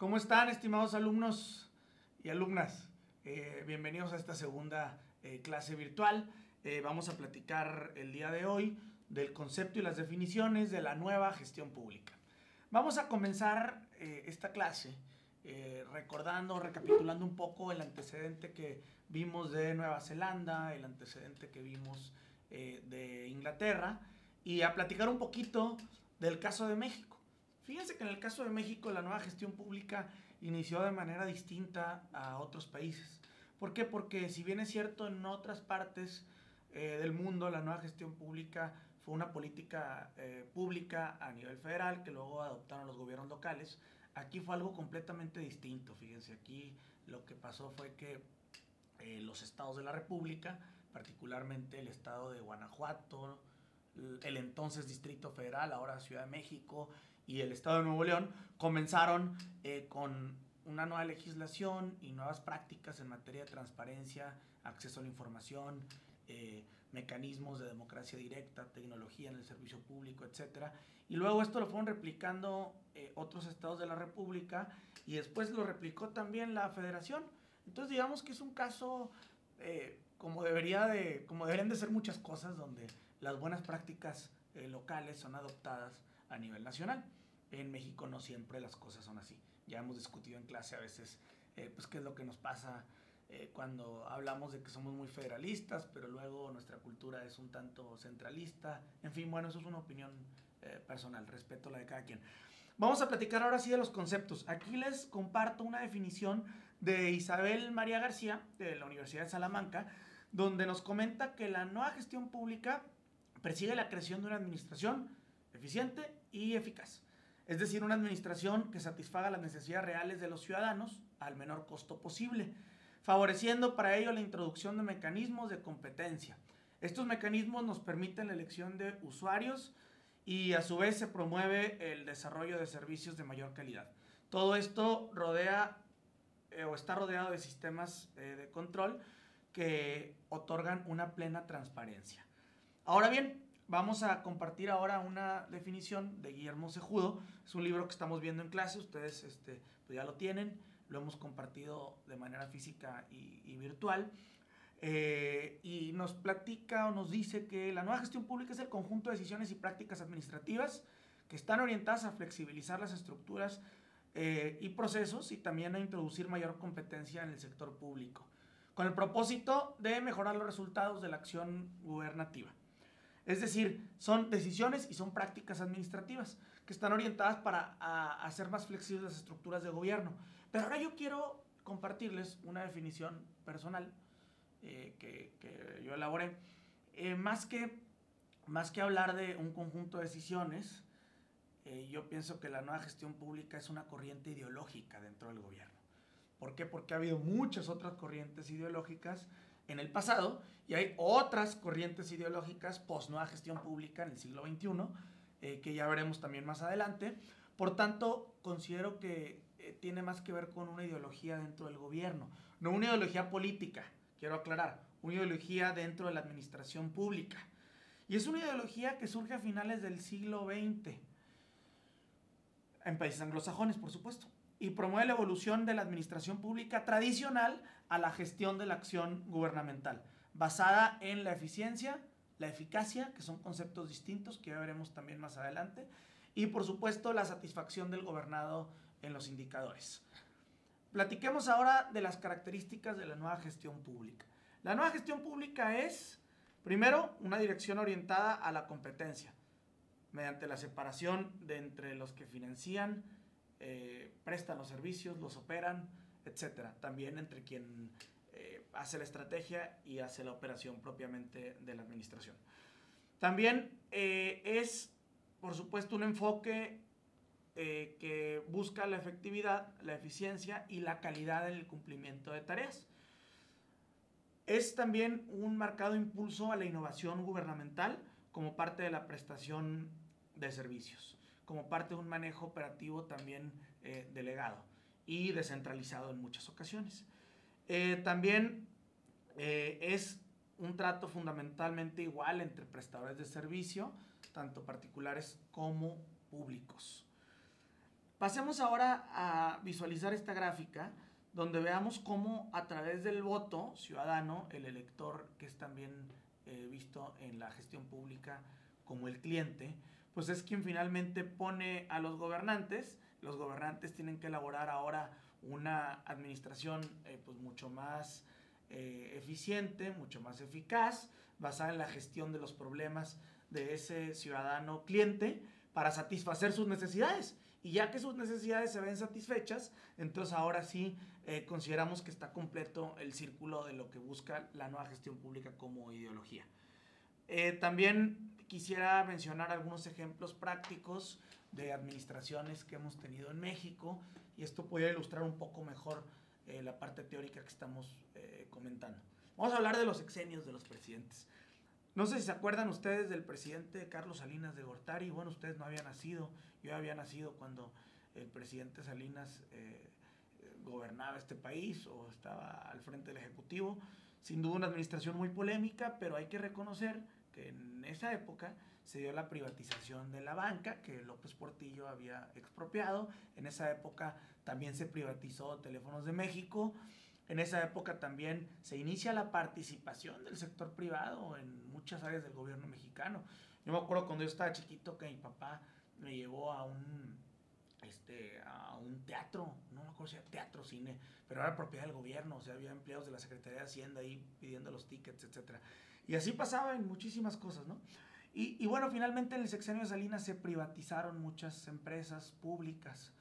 ¿Cómo están, estimados alumnos y alumnas? Bienvenidos a esta segunda clase virtual. Vamos a platicar el día de hoy del concepto y las definiciones de la nueva gestión pública. Vamos a comenzar esta clase recapitulando un poco el antecedente que vimos de Nueva Zelanda, el antecedente que vimos de Inglaterra, y a platicar un poquito del caso de México. Fíjense que en el caso de México la nueva gestión pública inició de manera distinta a otros países. ¿Por qué? Porque si bien es cierto en otras partes del mundo la nueva gestión pública fue una política pública a nivel federal que luego adoptaron los gobiernos locales, aquí fue algo completamente distinto. Fíjense, aquí lo que pasó fue que los estados de la República, particularmente el estado de Guanajuato, el entonces Distrito Federal, ahora Ciudad de México, y el estado de Nuevo León, comenzaron con una nueva legislación y nuevas prácticas en materia de transparencia, acceso a la información, mecanismos de democracia directa, tecnología en el servicio público, etc. Y luego esto lo fueron replicando otros estados de la República y después lo replicó también la Federación. Entonces digamos que es un caso como deberían de ser muchas cosas, donde las buenas prácticas locales son adoptadas a nivel nacional. En México no siempre las cosas son así. Ya hemos discutido en clase a veces pues qué es lo que nos pasa cuando hablamos de que somos muy federalistas, pero luego nuestra cultura es un tanto centralista. En fin, bueno, eso es una opinión personal, respeto la de cada quien. Vamos a platicar ahora sí de los conceptos. Aquí les comparto una definición de Isabel María García, de la Universidad de Salamanca, donde nos comenta que la nueva gestión pública persigue la creación de una administración eficiente y eficaz. Es decir, una administración que satisfaga las necesidades reales de los ciudadanos al menor costo posible, favoreciendo para ello la introducción de mecanismos de competencia. Estos mecanismos nos permiten la elección de usuarios y a su vez se promueve el desarrollo de servicios de mayor calidad. Todo esto está rodeado de sistemas de control que otorgan una plena transparencia. Ahora bien, vamos a compartir ahora una definición de Guillermo Cejudo. Es un libro que estamos viendo en clase, ustedes pues ya lo tienen, lo hemos compartido de manera física y virtual. Y nos platica o nos dice que la nueva gestión pública es el conjunto de decisiones y prácticas administrativas que están orientadas a flexibilizar las estructuras y procesos y también a introducir mayor competencia en el sector público, con el propósito de mejorar los resultados de la acción gubernativa. Es decir, son decisiones y son prácticas administrativas que están orientadas para hacer más flexibles las estructuras de gobierno. Pero ahora yo quiero compartirles una definición personal que yo elaboré. Más que hablar de un conjunto de decisiones, yo pienso que la nueva gestión pública es una corriente ideológica dentro del gobierno. ¿Por qué? Porque ha habido muchas otras corrientes ideológicas en el pasado y hay otras corrientes ideológicas post nueva gestión pública en el siglo XXI, que ya veremos también más adelante. Por tanto, considero que tiene más que ver con una ideología dentro del gobierno, no una ideología política, quiero aclarar, una ideología dentro de la administración pública. Y es una ideología que surge a finales del siglo XX, en países anglosajones, por supuesto, y promueve la evolución de la administración pública tradicional a la gestión de la acción gubernamental, basada en la eficiencia, la eficacia, que son conceptos distintos que ya veremos también más adelante, y por supuesto la satisfacción del gobernado en los indicadores. Platiquemos ahora de las características de la nueva gestión pública. La nueva gestión pública es, primero, una dirección orientada a la competencia, mediante la separación de entre los que financian, prestan los servicios, los operan, etc. También entre quien hace la estrategia y hace la operación propiamente de la administración. También es, por supuesto, un enfoque que busca la efectividad, la eficiencia y la calidad en el cumplimiento de tareas. Es también un marcado impulso a la innovación gubernamental como parte de la prestación de servicios, como parte de un manejo operativo también delegado y descentralizado en muchas ocasiones. También es un trato fundamentalmente igual entre prestadores de servicio, tanto particulares como públicos. Pasemos ahora a visualizar esta gráfica donde veamos cómo a través del voto ciudadano, el elector, que es también visto en la gestión pública como el cliente, pues es quien finalmente pone a los gobernantes. Los gobernantes tienen que elaborar ahora una administración pues mucho más eficiente, mucho más eficaz, basada en la gestión de los problemas de ese ciudadano cliente para satisfacer sus necesidades. Y ya que sus necesidades se ven satisfechas, entonces ahora sí consideramos que está completo el círculo de lo que busca la nueva gestión pública como ideología. También quisiera mencionar algunos ejemplos prácticos de administraciones que hemos tenido en México, y esto podría ilustrar un poco mejor la parte teórica que estamos comentando. Vamos a hablar de los sexenios de los presidentes. No sé si se acuerdan ustedes del presidente Carlos Salinas de Gortari. Bueno, ustedes no habían nacido, yo había nacido cuando el presidente Salinas gobernaba este país o estaba al frente del Ejecutivo. Sin duda una administración muy polémica, pero hay que reconocer que en esa época se dio la privatización de la banca que López Portillo había expropiado. En esa época también se privatizó Teléfonos de México. En esa época también se inicia la participación del sector privado en muchas áreas del gobierno mexicano. Yo me acuerdo cuando yo estaba chiquito que mi papá me llevó a un teatro, no me acuerdo si era teatro, cine, pero era propiedad del gobierno, o sea, había empleados de la Secretaría de Hacienda ahí pidiendo los tickets, etc. Y así pasaba en muchísimas cosas, ¿no? Y bueno, finalmente en el sexenio de Salinas se privatizaron muchas empresas públicas.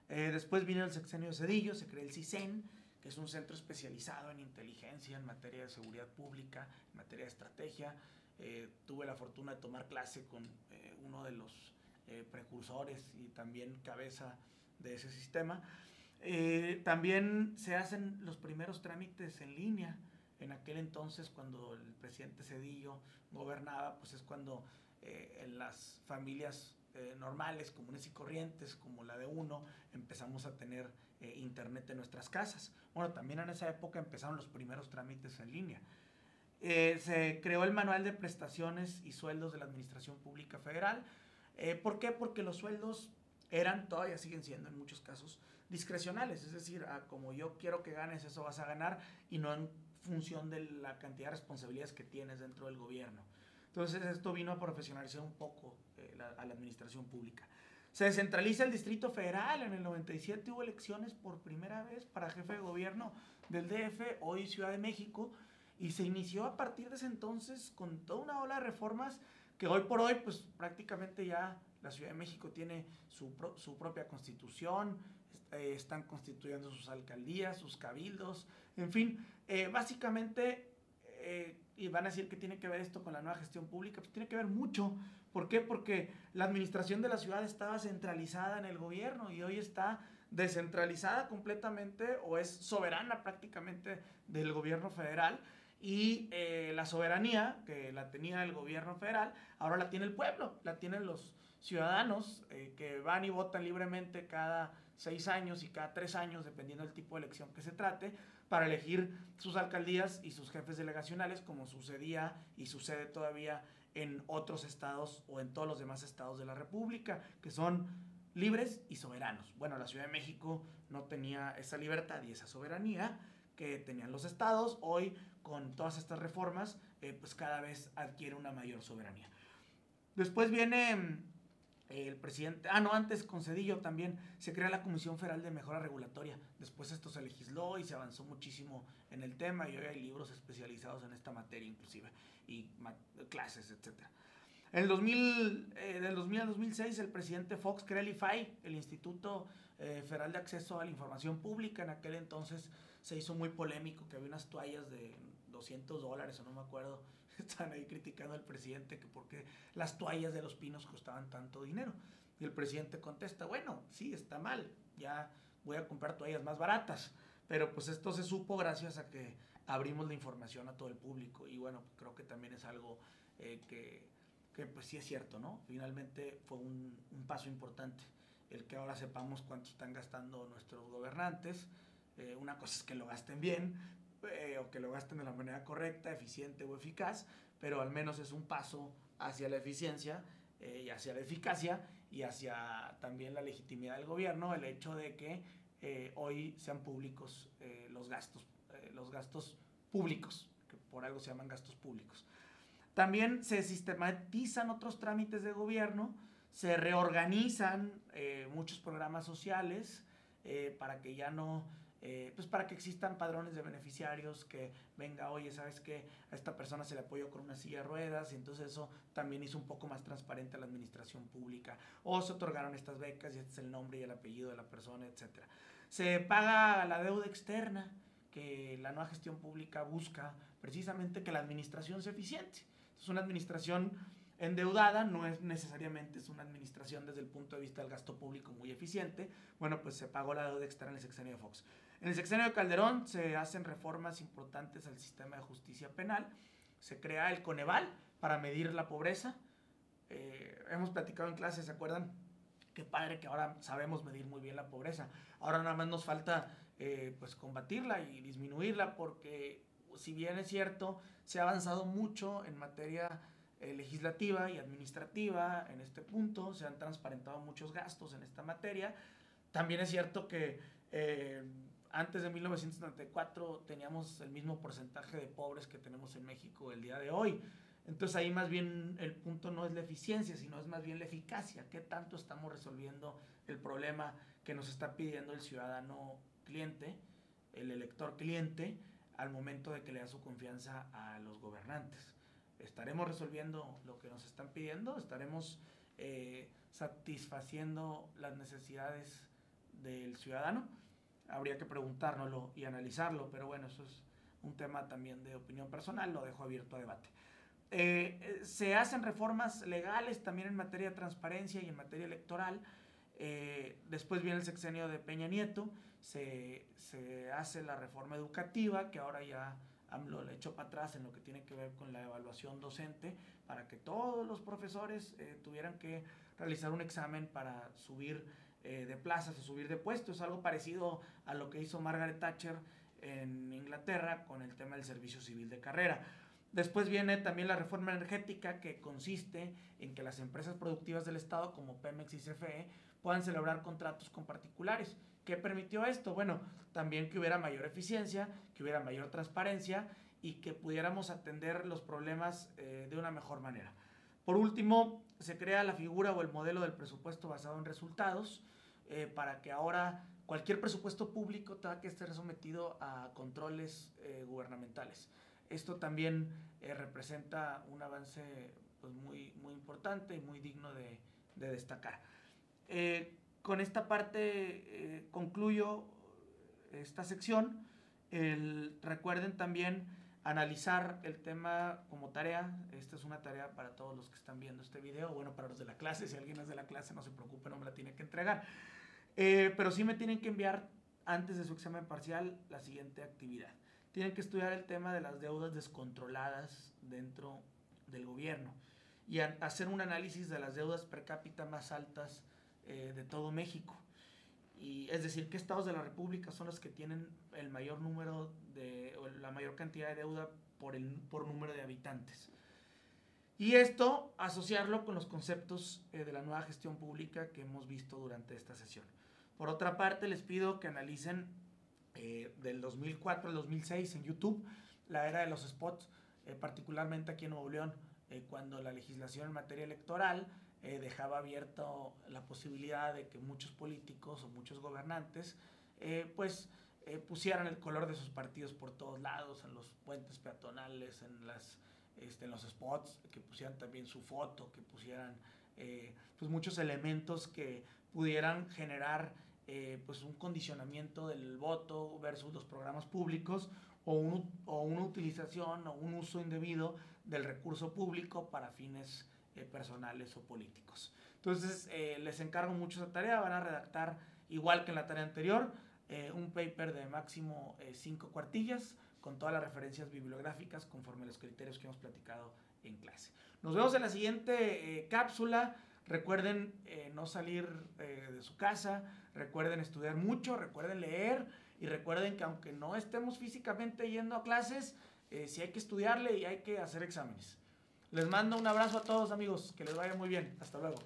Después vino el sexenio de Zedillo, se creó el CISEN, que es un centro especializado en inteligencia, en materia de seguridad pública, en materia de estrategia. Tuve la fortuna de tomar clase con uno de los precursores y también cabeza de ese sistema. También se hacen los primeros trámites en línea. En aquel entonces, cuando el presidente Zedillo gobernaba, pues es cuando en las familias normales, comunes y corrientes, como la de uno, empezamos a tener internet en nuestras casas. Bueno, también en esa época empezaron los primeros trámites en línea. Se creó el Manual de Prestaciones y Sueldos de la Administración Pública Federal. ¿Por qué? Porque los sueldos eran, todavía siguen siendo en muchos casos, discrecionales. Es decir, como yo quiero que ganes, eso vas a ganar, y no en función de la cantidad de responsabilidades que tienes dentro del gobierno. Entonces esto vino a profesionalizar un poco a la administración pública. Se descentraliza el Distrito Federal. En el 97 hubo elecciones por primera vez para jefe de gobierno del DF, hoy Ciudad de México, y se inició a partir de ese entonces con toda una ola de reformas que hoy por hoy pues prácticamente ya la Ciudad de México tiene su propia constitución, están constituyendo sus alcaldías, sus cabildos, en fin, básicamente, y van a decir que tiene que ver esto con la nueva gestión pública, pues tiene que ver mucho. ¿Por qué? Porque la administración de la ciudad estaba centralizada en el gobierno y hoy está descentralizada completamente, o es soberana prácticamente del gobierno federal, y la soberanía que la tenía el gobierno federal ahora la tiene el pueblo, la tienen los ciudadanos que van y votan libremente cada 6 años y cada 3 años, dependiendo del tipo de elección que se trate, para elegir sus alcaldías y sus jefes delegacionales, como sucedía y sucede todavía en otros estados o en todos los demás estados de la República, que son libres y soberanos. Bueno, la Ciudad de México no tenía esa libertad y esa soberanía que tenían los estados. Hoy, con todas estas reformas, pues cada vez adquiere una mayor soberanía. Después viene el presidente, antes con Zedillo también se crea la Comisión Federal de Mejora Regulatoria. Después esto se legisló y se avanzó muchísimo en el tema, y hoy hay libros especializados en esta materia inclusive, y clases, etc. En el 2000, del 2000 al 2006, el presidente Fox crea el IFAI, el Instituto Federal de Acceso a la Información Pública. En aquel entonces se hizo muy polémico que había unas toallas de $200 o no me acuerdo. Están ahí criticando al presidente que por qué las toallas de Los Pinos costaban tanto dinero. Y el presidente contesta, bueno, sí, está mal, ya voy a comprar toallas más baratas. Pero pues esto se supo gracias a que abrimos la información a todo el público. Y bueno, creo que también es algo que pues sí es cierto, ¿no? Finalmente fue un paso importante el que ahora sepamos cuánto están gastando nuestros gobernantes. Una cosa es que lo gasten bien, o que lo gasten de la manera correcta, eficiente o eficaz, pero al menos es un paso hacia la eficiencia y hacia la eficacia y hacia también la legitimidad del gobierno el hecho de que hoy sean públicos los gastos públicos, que por algo se llaman gastos públicos. También se sistematizan otros trámites de gobierno, se reorganizan muchos programas sociales para que ya no, pues para que existan padrones de beneficiarios, que venga, oye, ¿sabes qué? A esta persona se le apoyó con una silla de ruedas, y entonces eso también hizo un poco más transparente a la administración pública. O se otorgaron estas becas y este es el nombre y el apellido de la persona, etc. Se paga la deuda externa, que la nueva gestión pública busca precisamente que la administración sea eficiente. Entonces, una administración endeudada no es necesariamente es una administración desde el punto de vista del gasto público muy eficiente. Bueno, pues se pagó la deuda externa en el sexenio de Fox. En el sexenio de Calderón se hacen reformas importantes al sistema de justicia penal. Se crea el Coneval para medir la pobreza. Hemos platicado en clase, ¿se acuerdan? Qué padre que ahora sabemos medir muy bien la pobreza. Ahora nada más nos falta pues combatirla y disminuirla, porque si bien es cierto, se ha avanzado mucho en materia legislativa y administrativa en este punto, se han transparentado muchos gastos en esta materia. También es cierto que antes de 1994 teníamos el mismo porcentaje de pobres que tenemos en México el día de hoy. Entonces ahí más bien el punto no es la eficiencia, sino es más bien la eficacia. ¿Qué tanto estamos resolviendo el problema que nos está pidiendo el ciudadano cliente, el elector cliente, al momento de que le da su confianza a los gobernantes? ¿Estaremos resolviendo lo que nos están pidiendo? ¿Estaremos satisfaciendo las necesidades del ciudadano? Habría que preguntárnoslo y analizarlo, pero bueno, eso es un tema también de opinión personal, lo dejo abierto a debate. Se hacen reformas legales también en materia de transparencia y en materia electoral. Después viene el sexenio de Peña Nieto, se hace la reforma educativa, que ahora ya AMLO le echó para atrás en lo que tiene que ver con la evaluación docente, para que todos los profesores tuvieran que realizar un examen para subir de plazas o subir de puestos. Es algo parecido a lo que hizo Margaret Thatcher en Inglaterra con el tema del servicio civil de carrera. Después viene también la reforma energética, que consiste en que las empresas productivas del Estado, como Pemex y CFE, puedan celebrar contratos con particulares. ¿Qué permitió esto? Bueno, también que hubiera mayor eficiencia, que hubiera mayor transparencia y que pudiéramos atender los problemas de una mejor manera. Por último, se crea la figura o el modelo del presupuesto basado en resultados, para que ahora cualquier presupuesto público tenga que estar sometido a controles gubernamentales. Esto también representa un avance pues, muy importante y muy digno de destacar. Con esta parte concluyo esta sección. Recuerden también analizar el tema como tarea. Esta es una tarea para todos los que están viendo este video. Bueno, para los de la clase, si alguien es de la clase, no se preocupe, no me la tiene que entregar. Pero sí me tienen que enviar antes de su examen parcial la siguiente actividad. Tienen que estudiar el tema de las deudas descontroladas dentro del gobierno y hacer un análisis de las deudas per cápita más altas de todo México. Y es decir, qué estados de la República son los que tienen el mayor número o la mayor cantidad de deuda por número de habitantes. Y esto asociarlo con los conceptos de la nueva gestión pública que hemos visto durante esta sesión. Por otra parte, les pido que analicen del 2004 al 2006 en YouTube la era de los spots, particularmente aquí en Nuevo León, cuando la legislación en materia electoral dejaba abierto la posibilidad de que muchos políticos o muchos gobernantes pusieran el color de sus partidos por todos lados, en los puentes peatonales, en los spots, que pusieran también su foto, que pusieran pues muchos elementos que pudieran generar pues un condicionamiento del voto versus los programas públicos o una utilización o un uso indebido del recurso público para fines personales o políticos. Entonces les encargo mucho esa tarea. Van a redactar, igual que en la tarea anterior, un paper de máximo 5 cuartillas con todas las referencias bibliográficas conforme a los criterios que hemos platicado en clase. Nos vemos en la siguiente cápsula. Recuerden no salir de su casa, recuerden estudiar mucho, recuerden leer y recuerden que aunque no estemos físicamente yendo a clases, sí hay que estudiarle y hay que hacer exámenes. Les mando un abrazo a todos, amigos. Que les vaya muy bien. Hasta luego.